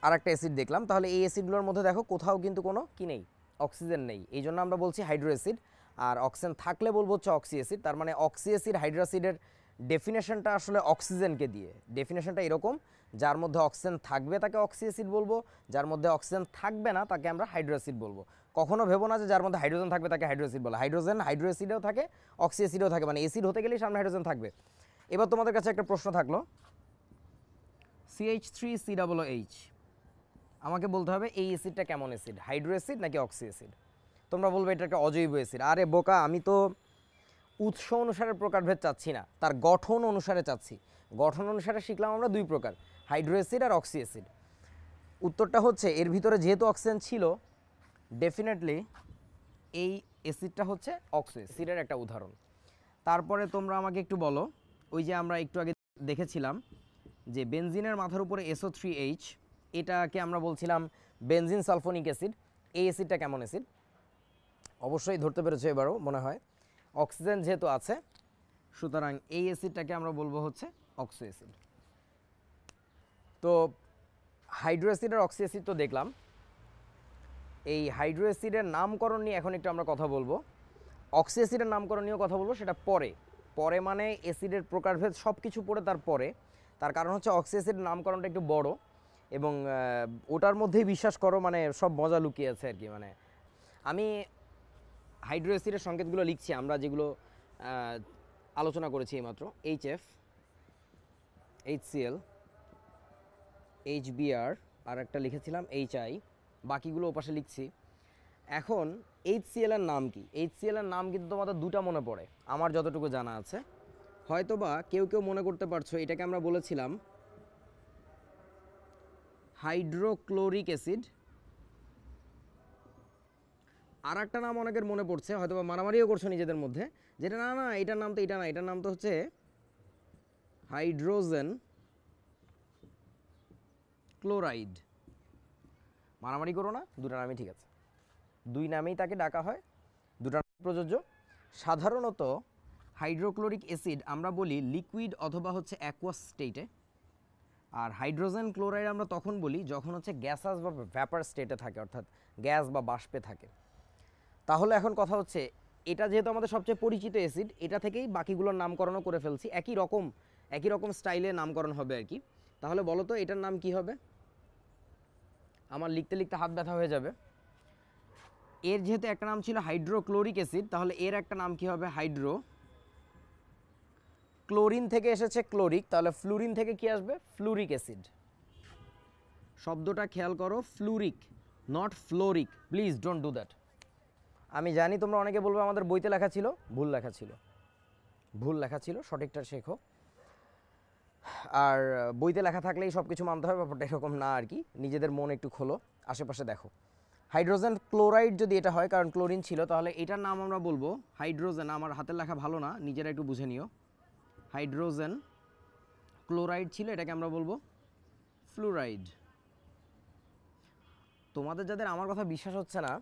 S1: আর একটা অ্যাসিড দেখলাম, তাহলে এই অ্যাসিডগুলোর মধ্যে দেখো কোথাও কিন্তু কোনো কি নেই, অক্সিজেন নেই, এই জন্য আমরা বলছি হাইড্রো অ্যাসিড। আর অক্সিজেন থাকলে বলবো হচ্ছে অক্সি অ্যাসিড। তার মানে অক্সি অ্যাসিড হাইড্রো অ্যাসিডের ডেফিনেশনটা আসলে অক্সিজেনকে দিয়ে, ডেফিনেশনটা এরকম, যার মধ্যে অক্সিজেন থাকবে তাকে অক্সি অ্যাসিড বলবো, যার মধ্যে অক্সিজেন থাকবে না তাকে আমরা হাইড্রো অ্যাসিড বলবো। কখনো ভেবো না যে যার মধ্যে হাইড্রোজেন থাকবে তাকে হাইড্রো অ্যাসিড বলে। হাইড্রোজেন হাইড্রো অ্যাসিডেও থাকে, অক্সি অ্যাসিডেও থাকে, মানে অ্যাসিড হতে গেলেই সামনে হাইড্রোজেন থাকবে। এবার তোমাদের কাছে একটা প্রশ্ন থাকলো, CH3COOH, আমাকে বলতে হবে এই অ্যাসিডটা কেমন অ্যাসিড, হাইড্রো অ্যাসিড নাকি অক্সি অ্যাসিড? তোমরা বলবে এটা একটা অজৈব অ্যাসিড। আরে বোকা, আমি তো উৎস অনুসারে প্রকারভেদ চাচ্ছি না, তার গঠন অনুসারে চাচ্ছি। গঠন অনুসারে শিখলাম আমরা দুই প্রকার, হাইড্রো অ্যাসিড আর অক্সি অ্যাসিড। উত্তরটা হচ্ছে এর ভিতরে যেহেতু অক্সিজেন ছিল, ডেফিনেটলি এই অ্যাসিডটা হচ্ছে অক্সো অ্যাসিডের একটা উদাহরণ। তারপরে তোমরা আমাকে একটু বলো, ওই যে আমরা একটু আগে দেখেছিলাম যে বেনজিনের মাথার উপরে SO3H, এটাকে আমরা বলছিলাম বেনজিন সালফোনিক অ্যাসিড। এই অ্যাসিডটা কেমন অ্যাসিড? অবশ্যই ধরতে পেরেছো এবারও মনে হয়। অক্সিজেন যেহেতু আছে সুতরাং এই অ্যাসিডটাকে আমরা বলবো হচ্ছে অক্সো অ্যাসিড। তো হাইড্রো অ্যাসিড আর অক্সি অ্যাসিড তো দেখলাম, এই হাইড্রো অ্যাসিডের নামকরণ নিয়ে এখন একটু আমরা কথা বলবো। অক্সি অ্যাসিডের নামকরণ নিয়েও কথা বলবো, সেটা পরে। পরে মানে অ্যাসিডের প্রকারভেদ সব কিছু পড়ে তারপরে। তার কারণ হচ্ছে অক্সি অ্যাসিডের নামকরণটা একটু বড় এবং ওটার মধ্যেই বিশ্বাস করো মানে সব মজা লুকিয়ে আছে আর কি। মানে আমি হাইড্রো অ্যাসিডের সংকেতগুলো লিখছি আমরা যেগুলো আলোচনা করেছি এইমাত্র। HF, HCl, HBr, আর একটা লিখেছিলাম HI, বাকিগুলো ওপাশে লিখছি। এখন HCl এর নাম কি? HCl এর নাম কিন্তু তোমাদের দুটা মনে পড়ে আমার যতটুকু জানা আছে। হয়তোবা কেউ কেউ মনে করতে পারছো এটাকে আমরা বলেছিলাম হাইড্রোক্লোরিক অ্যাসিড। আর একটা নাম অনেকের মনে পড়ছে, হয়তোবা মারামারিও করছো নিজেদের মধ্যে, যেটা না না এটার নাম তো এটা না, এটার নাম তো হচ্ছে হাইড্রোজেন ক্লোরাইড। মারামারি করো না, দুটো নামই ঠিক আছে, দুই নামেই তাকে ডাকা হয়, দুটো প্রযোজ্য। সাধারণত হাইড্রোক্লোরিক অ্যাসিড আমরা বলি লিকুইড অথবা হচ্ছে অ্যাকুয়াস স্টেটে, আর হাইড্রোজেন ক্লোরাইড আমরা তখন বলি যখন হচ্ছে গ্যাসাস বা ভ্যাপার স্টেটে থাকে, অর্থাৎ গ্যাস বা বাষ্পে থাকে। তাহলে এখন কথা হচ্ছে এটা যেহেতু আমাদের সবচেয়ে পরিচিত অ্যাসিড, এটা থেকেই বাকিগুলোর নামকরণও করে ফেলছি, একই রকম স্টাইলে নামকরণ হবে আর কি। তাহলে বলো তো এটার নাম কি হবে? আমার লিখতে লিখতে হাত ব্যথা হয়ে যাবে। এর যেহেতু একটা নাম ছিল হাইড্রোক্লোরিক অ্যাসিড, তাহলে এর একটা নাম কি হবে? হাইড্রো। ক্লোরিন থেকে এসেছে ক্লোরিক, তাহলে ফ্লুরিন থেকে কি আসবে? Fluoric acid. শব্দটা খেয়াল করো, fluoric, not floric. Please don't do that. আমি জানি তোমরা অনেকে বলবে আমাদের বইতে লেখা ছিল, ভুল লেখা ছিল, সঠিকটা শেখো। আর বইতে লেখা থাকলেই সব কিছু মানতে হবে, ব্যাপারটা এরকম না আর কি। নিজেদের মন একটু খোলো, আশেপাশে দেখো। হাইড্রোজেন ক্লোরাইড যদি এটা হয়, কারণ ক্লোরিন ছিল, তাহলে এটার নাম আমরা বলবো হাইড্রোজেন। আমার হাতের লেখা ভালো না, নিজেরা একটু বুঝে নিও। হাইড্রোজেন ক্লোরাইড ছিল, এটাকে আমরা বলবো ফ্লুরাইড। তোমাদের যাদের আমার কথা বিশ্বাস হচ্ছে না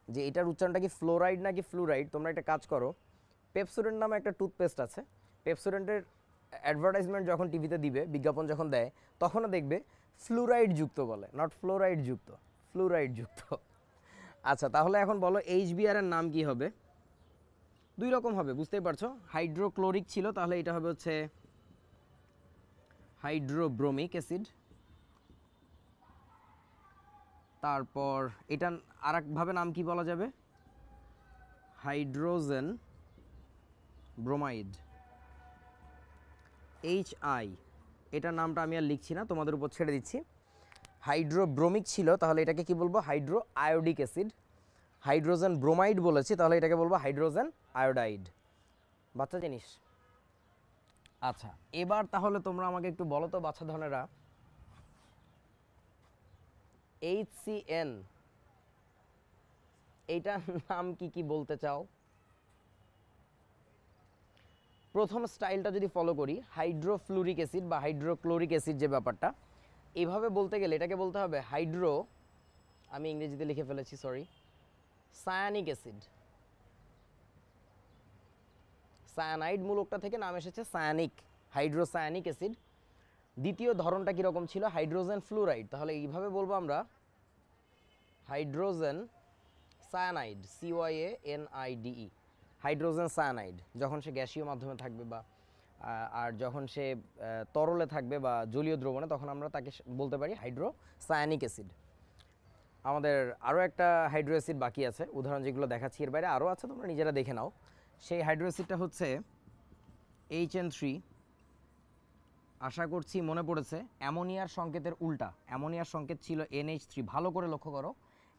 S1: যে এটার উচ্চারণটা কি ফ্লোরাইড নাকি ফ্লুরাইড, তোমরা একটা কাজ করো, পেপসোডেন্ট নামে একটা টুথপেস্ট আছে, পেপসোডেন্টের অ্যাডভার্টাইজমেন্ট যখন টিভিতে দিবে, বিজ্ঞাপন যখন দেয়, তখনও দেখবে ফ্লুরাইড যুক্ত বলে, নট ফ্লোরাইড যুক্ত, ফ্লুরাইড যুক্ত। আচ্ছা, তাহলে এখন বলো HBr এর নাম কি হবে? দুই রকম হবে, বুঝতেই পারছো। হাইড্রোক্লোরিক ছিল, তাহলে এটা হবে হচ্ছে হাইড্রোব্রোমিক অ্যাসিড। তারপর এটা আরেকভাবে নাম কি বলা যাবে? Hydrogen bromide, HI। এটার নামটা আমি আর লিখছি না, তোমাদের উপর ছেড়ে দিচ্ছি। হাইড্রোব্রোমিক ছিল, তাহলে এটাকে কি বলবো? Hydro iodic acid. Hydrogen bromide বলেছি, তাহলে এটাকে বলবো হাইড্রোজেন আয়োডাইড। বাচ্চা জিনিস। আচ্ছা, এবার তাহলে তোমরা আমাকে একটু বলো তো বাচ্চা ধনেরা, HCN এইটার নাম কি কি বলতে চাও? প্রথম স্টাইলটা যদি ফলো করি, হাইড্রোফ্লুরিক অ্যাসিড বা হাইড্রোক্লোরিক অ্যাসিড যে ব্যাপারটা, এইভাবে বলতে গেলে এটাকে বলতে হবে হাইড্রো, আমি ইংরেজিতে লিখে ফেলেছি, সরি, সায়ানিক অ্যাসিড। সায়ানাইড মূলকটা থেকে নাম এসেছে সায়ানিক, হাইড্রোসায়ানিক অ্যাসিড। দ্বিতীয় ধরনটা কীরকম ছিল? Hydrogen fluoride. তাহলে এইভাবে বলবো আমরা hydrogen cyanide, CYANIDE, hydrogen cyanide. যখন সে গ্যাসীয় মাধ্যমে থাকবে বা আর যখন সে তরলে থাকবে বা জলীয় দ্রবণে, তখন আমরা তাকে বলতে পারি হাইড্রোসায়ানিক অ্যাসিড। আমাদের আরও একটা হাইড্রো অ্যাসিড বাকি আছে, উদাহরণ যেগুলো দেখাচ্ছি, এর বাইরে আরও আছে, তোমরা নিজেরা দেখে নাও। সেই হাইড্রো অ্যাসিডটা হচ্ছে HN3। আশা করছি মনে পড়েছে। অ্যামোনিয়ার সংকেতের উল্টা, অ্যামোনিয়ার সংকেত ছিল NH3, ভালো করে লক্ষ্য করো,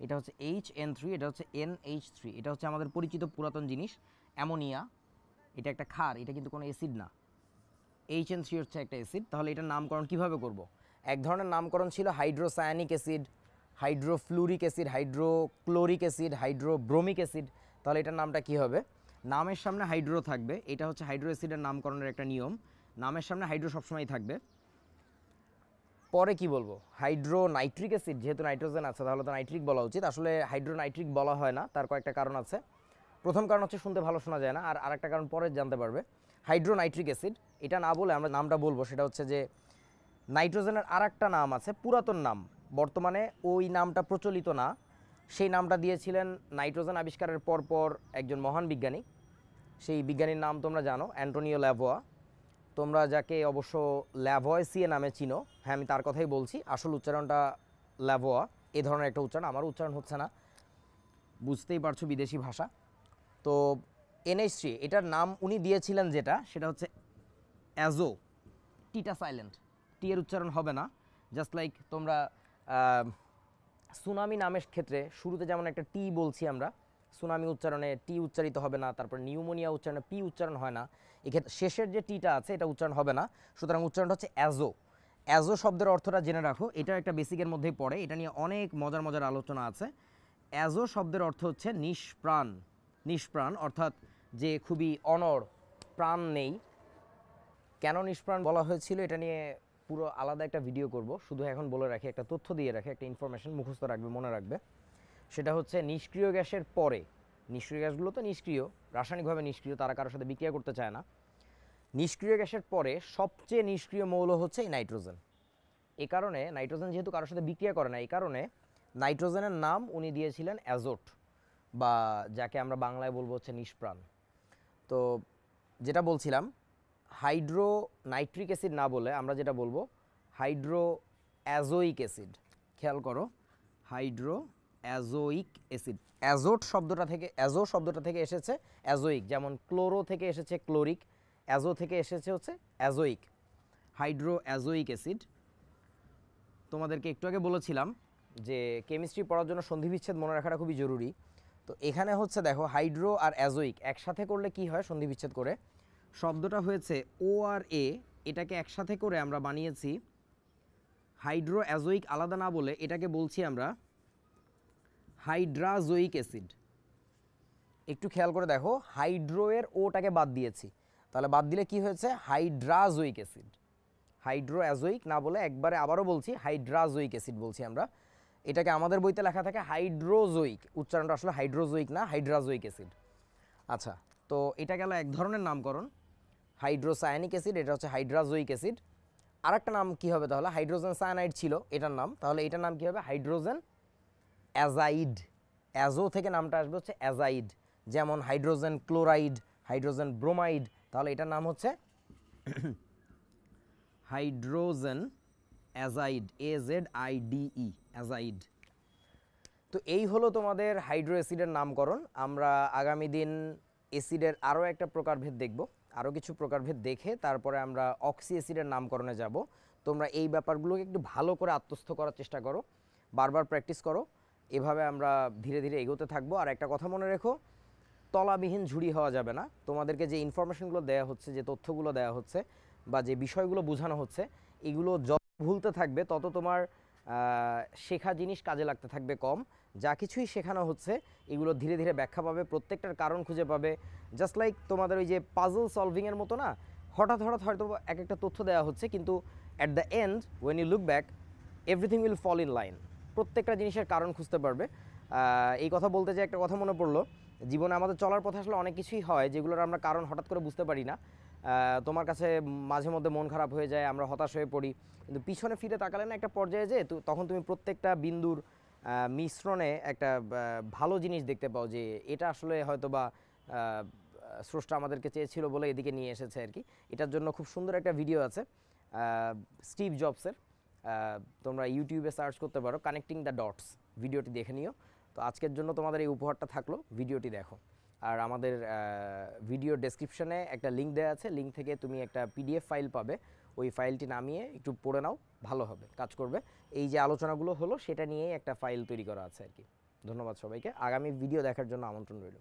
S1: এটা হচ্ছে HN3, এটা হচ্ছে NH3। এটা হচ্ছে আমাদের পরিচিত পুরাতন জিনিস অ্যামোনিয়া, এটা একটা ক্ষার, এটা কিন্তু কোনো অ্যাসিড না। HN3 হচ্ছে একটা অ্যাসিড। তাহলে এটার নামকরণ কিভাবে করব? এক ধরনের নামকরণ ছিল hydrocyanic acid, hydrofluoric acid, hydrochloric acid, hydrobromic acid. তাহলে এটার নামটা কি হবে? নামের সামনে হাইড্রো থাকবে, এটা হচ্ছে হাইড্রো অ্যাসিডের নামকরণের একটা নিয়ম, নামের সামনে হাইড্রো সবসময় থাকবে। পরে কি বলবো? হাইড্রো নাইট্রিক অ্যাসিড, যেহেতু নাইট্রোজেন আছে তাহলে তো নাইট্রিক বলা উচিত, আসলে হাইড্রো নাইট্রিক বলা হয় না, তার কয়েকটা কারণ আছে। প্রথম কারণ হচ্ছে শুনতে ভালো শোনা যায় না, আর আরেকটা কারণ পরে জানতে পারবে। হাইড্রোনাইট্রিক অ্যাসিড, এটা না বলে আমরা নামটা বলবো, সেটা হচ্ছে যে নাইট্রোজেনের আরেকটা নাম আছে, পুরাতন নাম, বর্তমানে ওই নামটা প্রচলিত না। সেই নামটা দিয়েছিলেন নাইট্রোজেন আবিষ্কারের পরপর একজন মহান বিজ্ঞানী। সেই বিজ্ঞানীর নাম তোমরা জানো, অ্যান্টোনিও ল্যাভোয়া। তোমরা যাকে অবশ্য ল্যাভয়েসিয়ে নামে চিনো, হ্যাঁ আমি তার কথাই বলছি, আসল উচ্চারণটা ল্যাভোয়া। এই ধরনের একটা উচ্চারণ, আমার উচ্চারণ হচ্ছে না, বুঝতেই পারছো বিদেশি ভাষা। তো NH3 এটার নাম উনি দিয়েছিলেন যেটা, সেটা হচ্ছে অ্যাজো, টিটা সাইলেন্ট, টি এর উচ্চারণ হবে না। জাস্ট লাইক তোমরা সুনামি নামের ক্ষেত্রে শুরুতে যেমন একটা টি বলছি আমরা, সুনামি উচ্চারণে টি উচ্চারিত হবে না, তারপর নিউমোনিয়া উচ্চারণে পি উচ্চারণ হয় না, এক্ষেত্রে শেষের যে টিটা আছে এটা উচ্চারণ হবে না, সুতরাং উচ্চারণটা হচ্ছে অ্যাজো। অ্যাজো শব্দের অর্থটা জেনে রাখো, এটা একটা বেসিকের মধ্যেই পড়ে, এটা নিয়ে অনেক মজার মজার আলোচনা আছে। অ্যাজো শব্দের অর্থ হচ্ছে নিষ্প্রাণ, নিষ্প্রাণ অর্থাৎ যে খুবই অনড়, প্রাণ নেই। কেন নিষ্প্রাণ বলা হয়েছিল এটা নিয়ে পুরো আলাদা একটা ভিডিও করব, শুধু এখন বলে রাখি, একটা তথ্য দিয়ে রাখি, একটা ইনফরমেশন মুখস্থ রাখবে, মনে রাখবে। সেটা হচ্ছে নিষ্ক্রিয় গ্যাসের পরে, নিষ্ক্রিয় গ্যাসগুলো তো নিষ্ক্রিয়, রাসায়নিকভাবে নিষ্ক্রিয়, তারা কারোর সাথে বিক্রিয়া করতে চায় না। নিষ্ক্রিয় গ্যাসের পরে সবচেয়ে নিষ্ক্রিয় মৌল হচ্ছে এই নাইট্রোজেন। এই কারণে নাইট্রোজেন যেহেতু কারোর সাথে বিক্রিয়া করে না, এই কারণে নাইট্রোজেনের নাম উনি দিয়েছিলেন অ্যাজোট, বা যাকে আমরা বাংলায় বলবো হচ্ছে নিষ্প্রাণ। তো যেটা বলছিলাম, হাইড্রো নাইট্রিক অ্যাসিড না বলে আমরা যেটা বলবো হাইড্রো অ্যাজোইক অ্যাসিড। খেয়াল করো, হাইড্রো অ্যাজোইক অ্যাসিড, অ্যাজোট শব্দটা থেকে, অ্যাজো শব্দটা থেকে এসেছে অ্যাজোইক, যেমন ক্লোরো থেকে এসেছে ক্লোরিক, অ্যাজো থেকে এসেছে হচ্ছে অ্যাজোইক, হাইড্রো অ্যাজোইক অ্যাসিড। তোমাদেরকে একটু আগে বলেছিলাম যে কেমিস্ট্রি পড়ার জন্য সন্ধিবিচ্ছেদ মনে রাখাটা খুবই জরুরি। তো এখানে হচ্ছে দেখো, হাইড্রো আর অ্যাজোইক একসাথে করলে কি হয়, সন্ধিবিচ্ছেদ করে শব্দটা হয়েছে ও আর এ, এটাকে একসাথে করে আমরা বানিয়েছি হাইড্রো অ্যাজোইক, আলাদা না বলে এটাকে বলছি আমরা হাইড্রাজোইক অ্যাসিড। একটু খেয়াল করে দেখো, হাইড্রো এর ওটাকে বাদ দিয়েছি, তাহলে বাদ দিলে কি হয়েছে, হাইড্রাজোইক অ্যাসিড। হাইড্রো অ্যাজোইক না বলে একবারে আবারও বলছি হাইড্রাজোইক অ্যাসিড বলছি আমরা। এটাকে আমাদের বইতে লেখা থাকে হাইড্রোজোইক, উচ্চারণটা আসলে হাইড্রোজোইক না, হাইড্রাজোইক অ্যাসিড। আচ্ছা, তো এটা গেল এক ধরনের নামকরণ, হাইড্রোসায়ানিক অ্যাসিড, এটা হচ্ছে হাইড্রাজোইক অ্যাসিড। আরেকটা নাম কি হবে তাহলে, হাইড্রোজেন সায়ানাইড ছিল এটার নাম, তাহলে এটার নাম কি হবে, হাইড্রোজেন অ্যাজাইড। অ্যাজো থেকে নামটা আসবে হচ্ছে অ্যাজাইড, যেমন হাইড্রোজেন ক্লোরাইড, হাইড্রোজেন ব্রোমাইড, তাহলে এটার নাম হচ্ছে হাইড্রোজেন অ্যাজাইড, AZIDE, অ্যাজাইড। তো এই হলো তোমাদের হাইড্রো অ্যাসিডের নামকরণ। আমরা আগামী দিন অ্যাসিডের আরও একটা প্রকারভেদ দেখব, আরও কিছু প্রকারভেদ দেখে তারপরে আমরা অক্সি অ্যাসিডের নামকরণে যাব। তোমরা এই ব্যাপারগুলোকে একটু ভালো করে আত্মস্থ করার চেষ্টা করো, বারবার প্র্যাকটিস করো, এভাবে আমরা ধীরে ধীরে এগোতে থাকবো। আর একটা কথা মনে রেখো, তলাবিহীন ঝুড়ি হওয়া যাবে না। তোমাদেরকে যে ইনফরমেশনগুলো দেওয়া হচ্ছে, যে তথ্যগুলো দেওয়া হচ্ছে, বা যে বিষয়গুলো বোঝানো হচ্ছে, এগুলো যত ভুলতে থাকবে তত তোমার শেখা জিনিস কাজে লাগতে থাকবে কম। যা কিছুই শেখানো হচ্ছে এগুলো ধীরে ধীরে ব্যাখ্যা পাবে, প্রত্যেকটার কারণ খুঁজে পাবে। জাস্ট লাইক তোমাদের ওই যে পাজল সলভিংয়ের মতো না, হঠাৎ হঠাৎ হয়তো এক একটা তথ্য দেওয়া হচ্ছে, কিন্তু at the end when you look back everything will fall in line, প্রত্যেকটা জিনিসের কারণ খুঁজতে পারবে। এই কথা বলতে যে একটা কথা মনে পড়লো, জীবনে আমাদের চলার পথে আসলে অনেক কিছুই হয় যেগুলোর আমরা কারণ হঠাৎ করে বুঝতে পারি না। তোমার কাছে মাঝে মধ্যে মন খারাপ হয়ে যায়, আমরা হতাশ হয়ে পড়ি, কিন্তু পিছনে ফিরে তাকালে না একটা পর্যায়ে যে তখন তুমি প্রত্যেকটা বিন্দুর মিশ্রণে একটা ভালো জিনিস দেখতে পাও, যে এটা আসলে হয়তো বা স্রষ্টা আমাদেরকে চেয়েছিল বলে এদিকে নিয়ে এসেছে আর কি। এটার জন্য খুব সুন্দর একটা ভিডিও আছে স্টিভ জবসের, তোমরা ইউটিউবে সার্চ করতে পারো, কানেক্টিং দ্য ডটস, ভিডিওটি দেখে নিও। তো আজকের জন্য তোমাদের এই উপহারটা থাকলো, ভিডিওটি দেখো। আর আমাদের ভিডিও ডেসক্রিপশনে একটা লিঙ্ক দেওয়া আছে, লিঙ্ক থেকে তুমি একটা PDF ফাইল পাবে, ওই ফাইলটি নামিয়ে একটু পড়ে নাও, ভালো হবে, কাজ করবে। এই যে আলোচনাগুলো হলো সেটা নিয়েই একটা ফাইল তৈরি করা আছে আর কি। ধন্যবাদ সবাইকে, আগামী ভিডিও দেখার জন্য আমন্ত্রণ রইল।